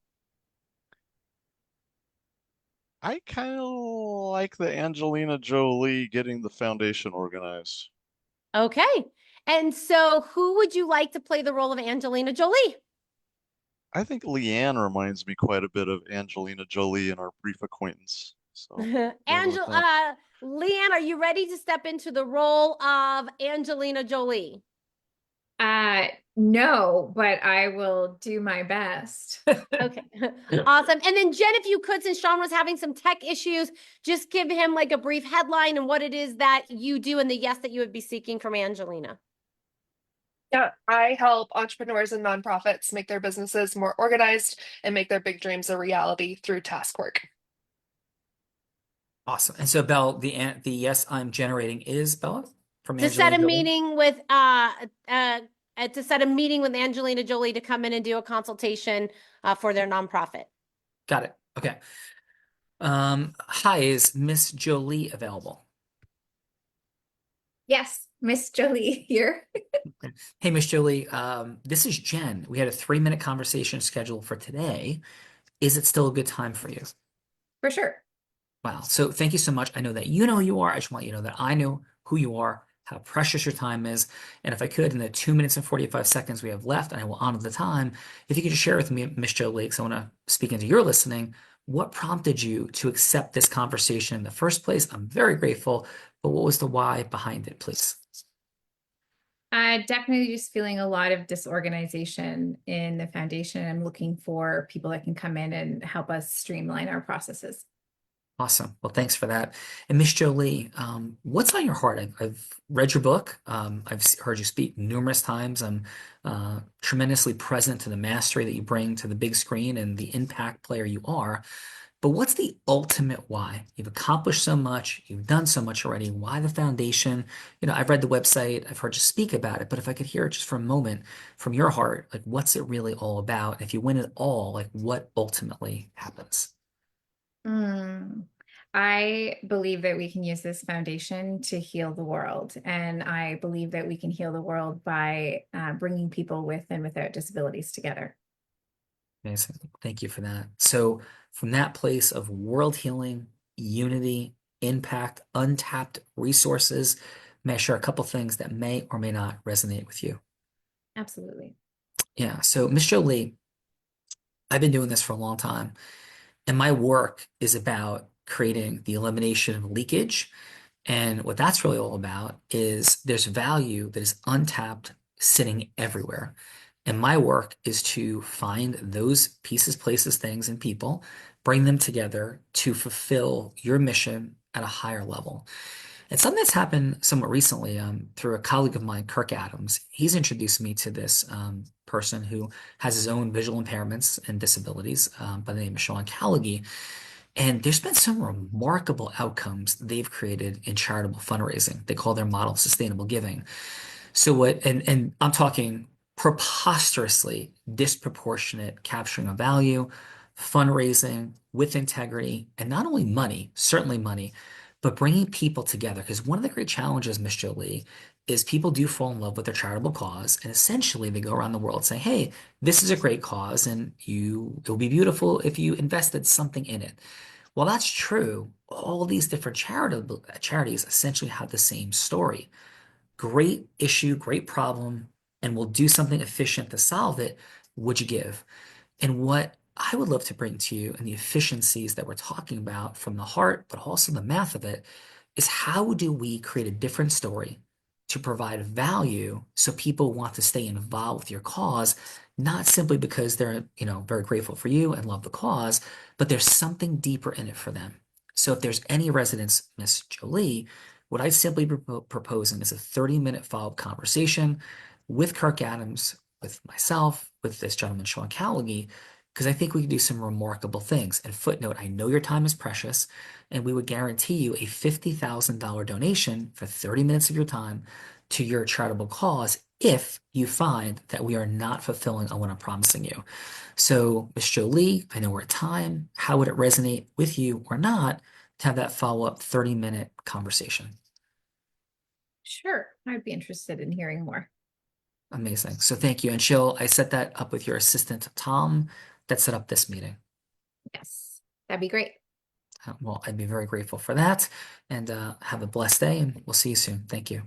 I kind of like the Angelina Jolie getting the foundation organized. Okay. And so who would you like to play the role of Angelina Jolie? I think Leanne reminds me quite a bit of Angelina Jolie in our brief acquaintance. So Leanne, are you ready to step into the role of Angelina Jolie? No, but I will do my best. Okay. Awesome. And then Jen, if you could, since Sean was having some tech issues, just give him like a brief headline and what it is that you do and the yes that you would be seeking from Angelina. Yeah, I help entrepreneurs and nonprofits make their businesses more organized and make their big dreams a reality through task work. Awesome. And so, Belle, the yes I'm generating is, Bella, from To set a meeting with Angelina Jolie to come in and do a consultation for their nonprofit. Got it. Okay. Hi, is Miss Jolie available? Yes, Miss Jolie here. Hey, Miss Jolie, this is Jen. We had a 3-minute conversation scheduled for today. Is it still a good time for you? For sure. Wow. So thank you so much. I know that you know who you are. I just want you to know that I know who you are, how precious your time is. And if I could, in the 2 minutes and 45 seconds we have left, and I will honor the time, if you could just share with me, Miss Jolie, because I want to speak into your listening, what prompted you to accept this conversation in the first place? I'm very grateful, but what was the why behind it, please? Definitely just feeling a lot of disorganization in the foundation. I'm looking for people that can come in and help us streamline our processes. Awesome. Well, thanks for that. And Miss Jolie, what's on your heart? I've read your book. Heard you speak numerous times. I'm tremendously present to the mastery that you bring to the big screen and the impact player you are. But what's the ultimate why? You've accomplished so much. You've done so much already. Why the foundation? I've read the website. I've heard you speak about it. But if I could hear it just for a moment from your heart, like what's it really all about? If you win it all, like what ultimately happens? I believe that we can use this foundation to heal the world. And I believe that we can heal the world by bringing people with and without disabilities together. Amazing. Thank you for that. So, from that place of world healing, unity, impact, untapped resources, may I share a couple things that may or may not resonate with you? Absolutely. Yeah. So, Miss Jolie, I've been doing this for a long time, and my work is about creating the elimination of leakage. And what that's really all about is there's value that is untapped, sitting everywhere. And my work is to find those pieces, places, things, and people, bring them together to fulfill your mission at a higher level. And something that's happened somewhat recently, through a colleague of mine, Kirk Adams. He's introduced me to this person who has his own visual impairments and disabilities, by the name of Sean Callagy. And there's been some remarkable outcomes they've created in charitable fundraising. They call their model sustainable giving. So and I'm talking preposterously disproportionate capturing of value, fundraising with integrity, and not only money, certainly money, but bringing people together. Because one of the great challenges, Miss Jolie, is people do fall in love with their charitable cause, and essentially they go around the world saying, "Hey, this is a great cause, and it'll be beautiful if you invested something in it." Well, that's true. All these different charitable charities essentially have the same story. Great issue, great problem, and we'll do something efficient to solve it. Would you give? And what I would love to bring to you and the efficiencies that we're talking about from the heart, but also the math of it, is how do we create a different story to provide value so people want to stay involved with your cause, not simply because they're, very grateful for you and love the cause, but there's something deeper in it for them. So if there's any resonance, Miss Jolie, what I simply proposing is a 30-minute follow-up conversation with Kirk Adams, with myself, with this gentleman, Sean Callagy, because I think we can do some remarkable things. And footnote, I know your time is precious, and we would guarantee you a $50,000 donation for 30 minutes of your time to your charitable cause if you find that we are not fulfilling on what I'm promising you. So, Ms. Jolie, I know we're at time. How would it resonate with you or not to have that follow-up 30-minute conversation? Sure. I'd be interested in hearing more. Amazing. So thank you. And I set that up with your assistant, Tom, that set up this meeting. Yes, that'd be great. Well, I'd be very grateful for that. And have a blessed day, and we'll see you soon. Thank you.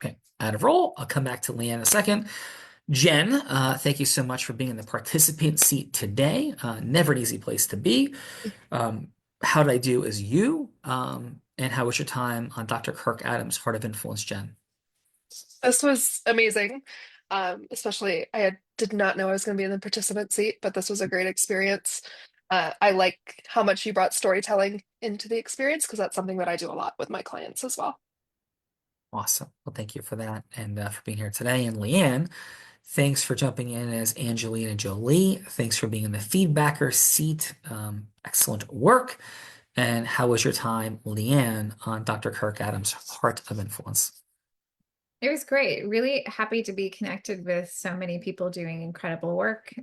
Okay, out of roll. I'll come back to Leanne in a second. Jen, thank you so much for being in the participant seat today. Never an easy place to be. How did I do as you? And how was your time on Dr. Kirk Adams' Heart of Influence, Jen? This was amazing. Especially, did not know I was going to be in the participant seat, but this was a great experience. I like how much you brought storytelling into the experience because that's something that I do a lot with my clients as well. Awesome. Well, thank you for that and for being here today. And Leanne, thanks for jumping in as Angelina Jolie. Thanks for being in the feedbacker seat. Excellent work. And how was your time, Leanne, on Dr. Kirk Adams' Heart of Influence? It was great. Really happy to be connected with so many people doing incredible work.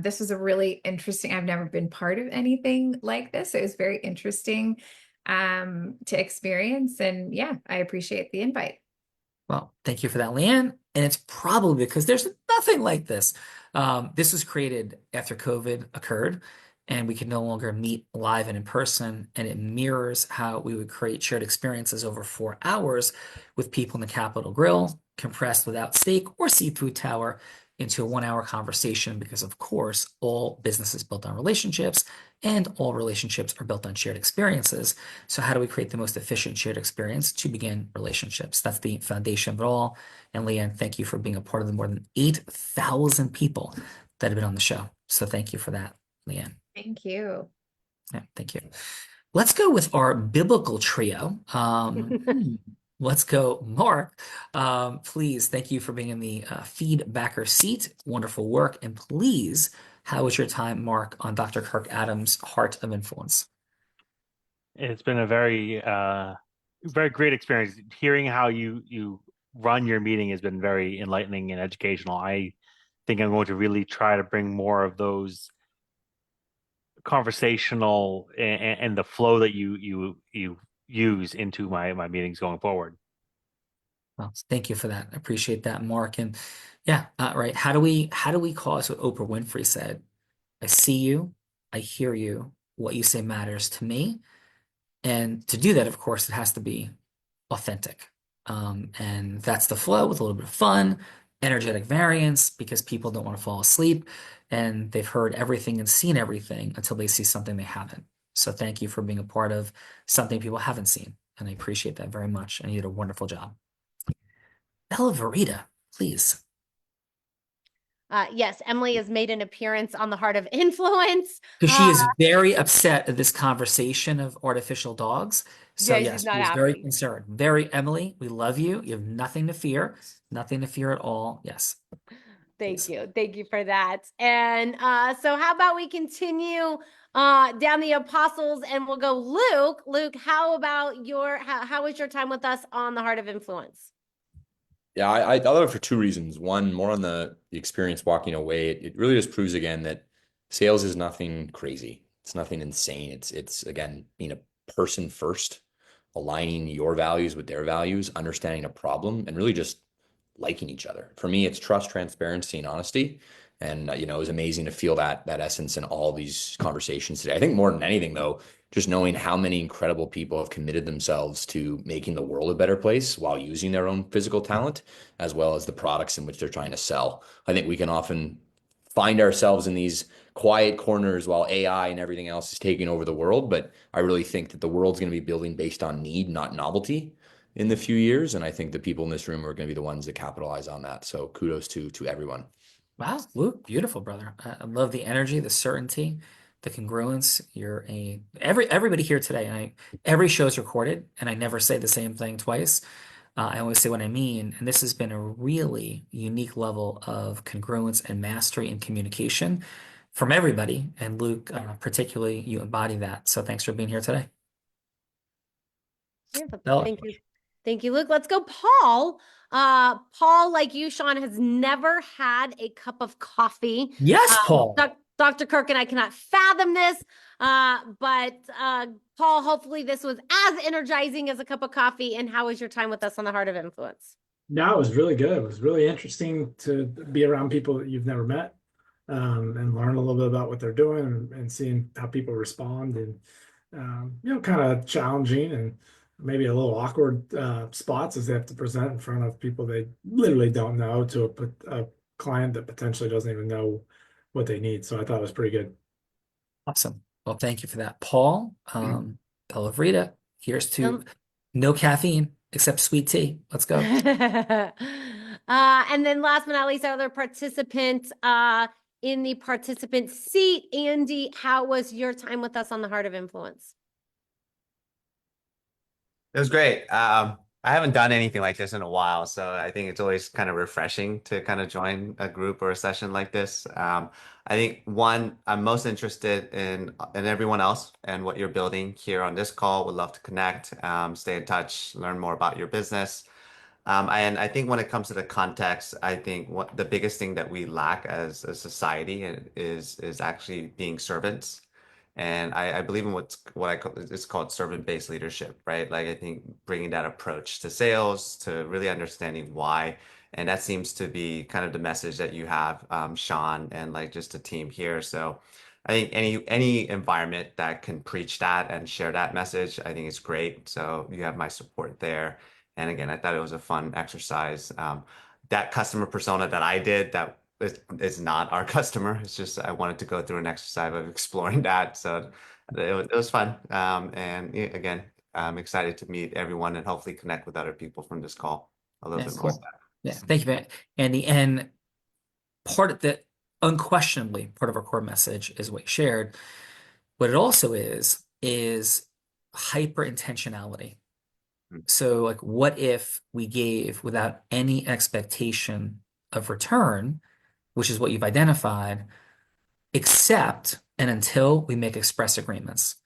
This was a really interesting, I've never been part of anything like this. It was very interesting to experience. And yeah, I appreciate the invite. Well, thank you for that, Leanne. And it's probably because there's nothing like this. This was created after COVID occurred. and we can no longer meet live and in person, and it mirrors how we would create shared experiences over 4 hours with people in the Capitol Grill, compressed without steak or seafood tower into a 1 hour conversation, because of course all business is built on relationships and all relationships are built on shared experiences. So how do we create the most efficient shared experience? To begin relationships. That's the foundation of it all. And Leanne, thank you for being a part of the more than 8,000 people that have been on the show. So thank you for that, Leanne. Thank you. Yeah, thank you. Let's go with our biblical trio. Let's go, Mark. Please, thank you for being in the feedbacker seat. Wonderful work. And please, how was your time, Mark, on Dr. Kirk Adams' Heart of Influence? It's been a very, very great experience. Hearing how you run your meeting has been very enlightening and educational. I think I'm going to really try to bring more of those conversational and the flow that you use into my meetings going forward. Well, thank you for that. I appreciate that, Mark. And yeah, right. How do we call us what Oprah Winfrey said? I see you, I hear you, what you say matters to me. And to do that, of course, it has to be authentic. And that's the flow with a little bit of fun, energetic variance, because people don't want to fall asleep and they've heard everything and seen everything until they see something they haven't. So thank you for being a part of something people haven't seen. And I appreciate that very much. And you did a wonderful job. Bella Verita, please. Yes, Emily has made an appearance on the Heart of Influence. Because she is very upset at this conversation of artificial dogs. So Yeah, she's yes, not she's very happy. concerned. Very, Emily, we love you. You have nothing to fear. Nothing to fear at all. Yes. Thank you. Thank you for that. And so how about we continue down the apostles and we'll go Luke. Luke, how about how was your time with us on the Heart of Influence? Yeah, I love it for two reasons. One, more on the experience walking away. It really just proves again that sales is nothing crazy. It's nothing insane. It's again being a person first, aligning your values with their values, understanding a problem, and really just liking each other. For me, it's trust, transparency, and honesty. And it was amazing to feel that essence in all these conversations today. I think more than anything, though, just knowing how many incredible people have committed themselves to making the world a better place while using their own physical talent, as well as the products in which they're trying to sell. I think we can often find ourselves in these quiet corners while AI and everything else is taking over the world. But I really think that the world's going to be building based on need, not novelty in the few years. And I think the people in this room are going to be the ones that capitalize on that. So kudos to everyone. Wow, Luke, beautiful, brother. I love the energy, the certainty, the congruence. Everybody here today, and every show is recorded, and I never say the same thing twice. I always say what I mean, and this has been a really unique level of congruence and mastery and communication from everybody. And Luke, particularly, you embody that. So thanks for being here today. Yeah, Bella. thank you. Thank you, Luke. Let's go, Paul. Paul, like you, Sean, has never had a cup of coffee. Yes, Paul. Dr. Kirk and I cannot fathom this, but Paul, hopefully this was as energizing as a cup of coffee. And how was your time with us on the Heart of Influence? No, it was really good. It was really interesting to be around people that you've never met, and learn a little bit about what they're doing and seeing how people respond, and kind of challenging and maybe a little awkward spots as they have to present in front of people they literally don't know to a client that potentially doesn't even know what they need. So I thought it was pretty good. Awesome. Well, thank you for that, Paul. Bella Verita, here's to no caffeine except sweet tea. Let's go. And then last but not least, our other participant in the participant seat, Andy, how was your time with us on the Heart of Influence? It was great. I haven't done anything like this in a while, so I think it's always kind of refreshing to kind of join a group or a session like this. I think one, I'm most interested in everyone else and what you're building here on this call. Would love to connect, stay in touch, learn more about your business. And I think when it comes to the context, I think what the biggest thing that we lack as a society is actually being servants. And I believe in what I call it's called servant-based leadership, right? Like I think bringing that approach to sales, to really understanding why, and that seems to be kind of the message that you have, Sean, and like just the team here. So I think any environment that can preach that and share that message, I think is great. So you have my support there. And again, I thought it was a fun exercise. That customer persona that I did, that is not our customer. It's just I wanted to go through an exercise of exploring that. So it was fun. And yeah, again, I'm excited to meet everyone and hopefully connect with other people from this call a little bit more. Cool. Yeah, thank you, Andy. And part of the unquestionably part of our core message is what you shared. What it also is hyper intentionality. So, like, what if we gave without any expectation of return, which is what you've identified, except and until we make express agreements?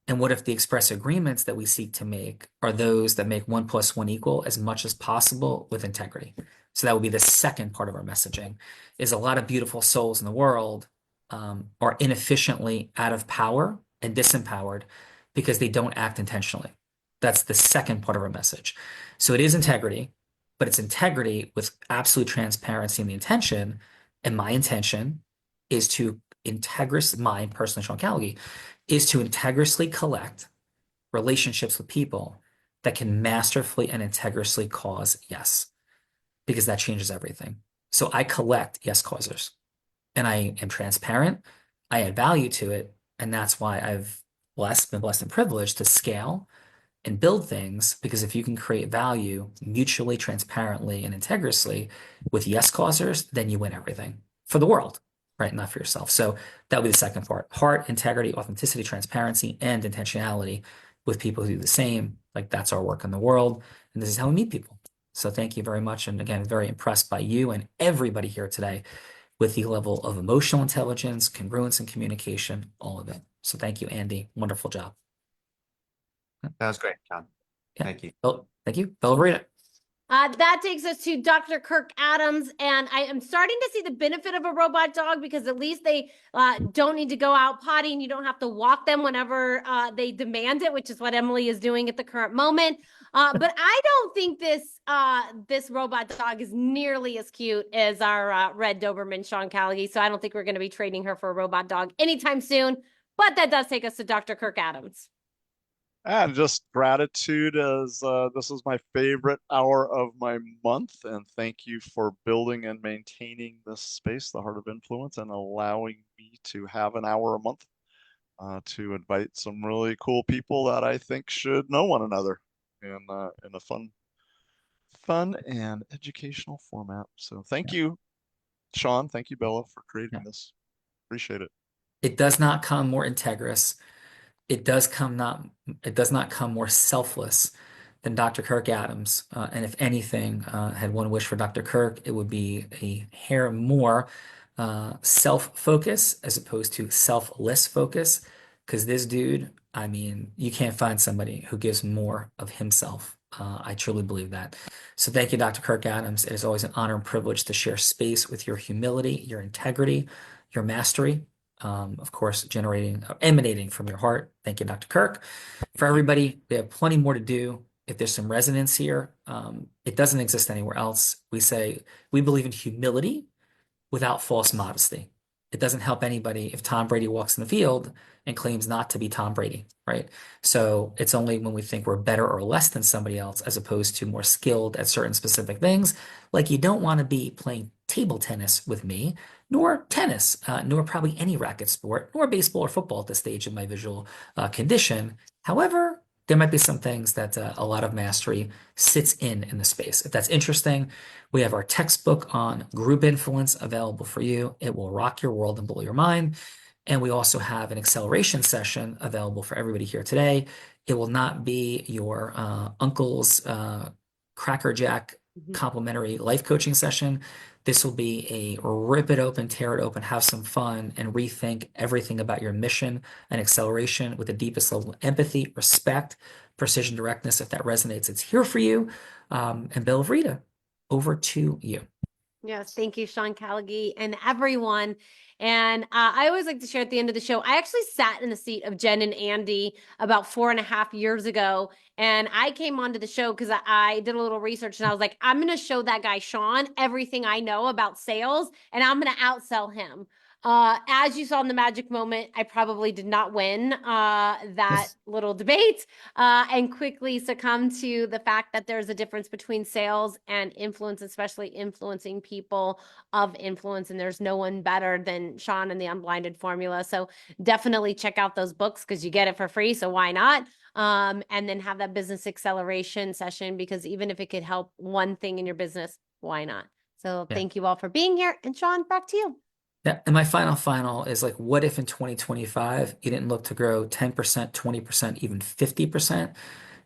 And what if the express agreements that we seek to make are those that make 1 + 1 equal as much as possible with integrity? So that would be the second part of our messaging, is a lot of beautiful souls in the world are inefficiently out of power and disempowered because they don't act intentionally. That's the second part of our message. So it is integrity, but it's integrity with absolute transparency in the intention. And my intention is to mine personally, Sean Callagy, is to integrously collect relationships with people that can masterfully and integrously cause yes, because that changes everything. So I collect yes causers and I am transparent. I add value to it. And that's why I've been blessed and privileged to scale and build things, because if you can create value mutually, transparently, and integrously with yes causers, then you win everything for the world, right? Not for yourself. So that would be the second part: heart, integrity, authenticity, transparency, and intentionality with people who do the same. Like, that's our work in the world. And this is how we meet people. So thank you very much. And again, very impressed by you and everybody here today with the level of emotional intelligence, congruence, and communication, all of it. So thank you, Andy. Wonderful job. That was great, John. Yeah. Thank you. Oh, thank you. Bella Verita. That takes us to Dr. Kirk Adams, and I am starting to see the benefit of a robot dog, because at least they don't need to go out potty, and you don't have to walk them whenever they demand it, which is what Emily is doing at the current moment. But I don't think this robot dog is nearly as cute as our red Doberman, Sean Callagy, so I don't think we're going to be trading her for a robot dog anytime soon. But that does take us to Dr. Kirk Adams. And just gratitude, as this is my favorite hour of my month. And thank you for building and maintaining this space, the Heart of Influence, and allowing me to have an hour a month to invite some really cool people that I think should know one another in a fun and educational format. So thank you, Sean. Thank you, Bella, for creating this. Appreciate it. It does not come more integrous. It does not come more selfless than Dr. Kirk Adams. And if anything, had one wish for Dr. Kirk, it would be a hair more self-focus as opposed to selfless focus. Because this dude, I mean, you can't find somebody who gives more of himself. I truly believe that. So thank you, Dr. Kirk Adams. It is always an honor and privilege to share space with your humility, your integrity, your mastery. Of course, emanating from your heart. Thank you, Dr. Kirk. For everybody, we have plenty more to do. If there's some resonance here, it doesn't exist anywhere else. We believe in humility without false modesty. It doesn't help anybody if Tom Brady walks in the field and claims not to be Tom Brady, right? So it's only when we think we're better or less than somebody else, as opposed to more skilled at certain specific things. Like, you don't want to be playing table tennis with me, nor tennis, nor probably any racket sport, nor baseball or football at this stage of my visual condition. However, there might be some things that a lot of mastery sits in the space. If that's interesting, we have our textbook on group influence available for you. It will rock your world and blow your mind. And we also have an acceleration session available for everybody here today. It will not be your uncle's crackerjack complimentary life coaching session. This will be a rip it open, tear it open, have some fun, and rethink everything about your mission and acceleration with the deepest level of empathy, respect, precision, directness. If that resonates, it's here for you. And Bella Verita, over to you. Yes, thank you, Sean Callagy, and everyone. And I always like to share at the end of the show, I actually sat in the seat of Jen and Andy about 4.5 years ago. And I came onto the show because I did a little research, and I was like, I'm going to show that guy, Sean, everything I know about sales, and I'm going to outsell him. As you saw in the magic moment, I probably did not win that little debate and quickly succumbed to the fact that there's a difference between sales and influence, especially influencing people of influence. And there's no one better than Sean and the Unblinded Formula. So definitely check out those books because you get it for free. So why not? And then have that business acceleration session, because even if it could help one thing in your business, why not? So thank you all for being here. And Sean, back to you. Yeah, and my final is like, what if in 2025 you didn't look to grow 10%, 20%, even 50%,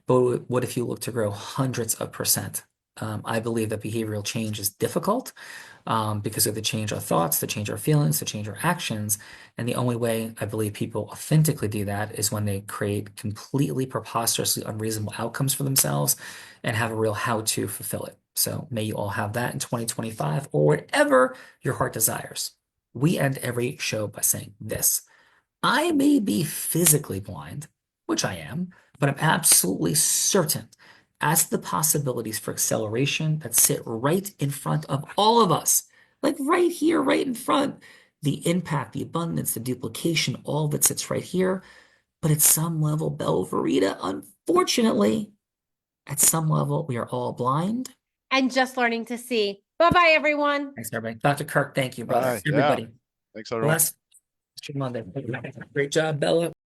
but what if you look to grow hundreds of percent? I believe that behavioral change is difficult because we have to change our thoughts, to change our feelings, to change our actions. And the only way I believe people authentically do that is when they create completely preposterously unreasonable outcomes for themselves and have a real how to fulfill it. So may you all have that in 2025 or whatever your heart desires. We end every show by saying this: I may be physically blind, which I am, but I'm absolutely certain as to the possibilities for acceleration that sit right in front of all of us, like right here, right in front. The impact, the abundance, the duplication, all of it sits right here. But at some level, Verita, unfortunately, at some level, we are all blind. And just learning to see. Bye-bye, everyone. Thanks, everybody. Dr. Kirk, thank you, brother. Bye. Everybody. Yeah. Thanks, everyone. Bless. Monday. Great job, Bella.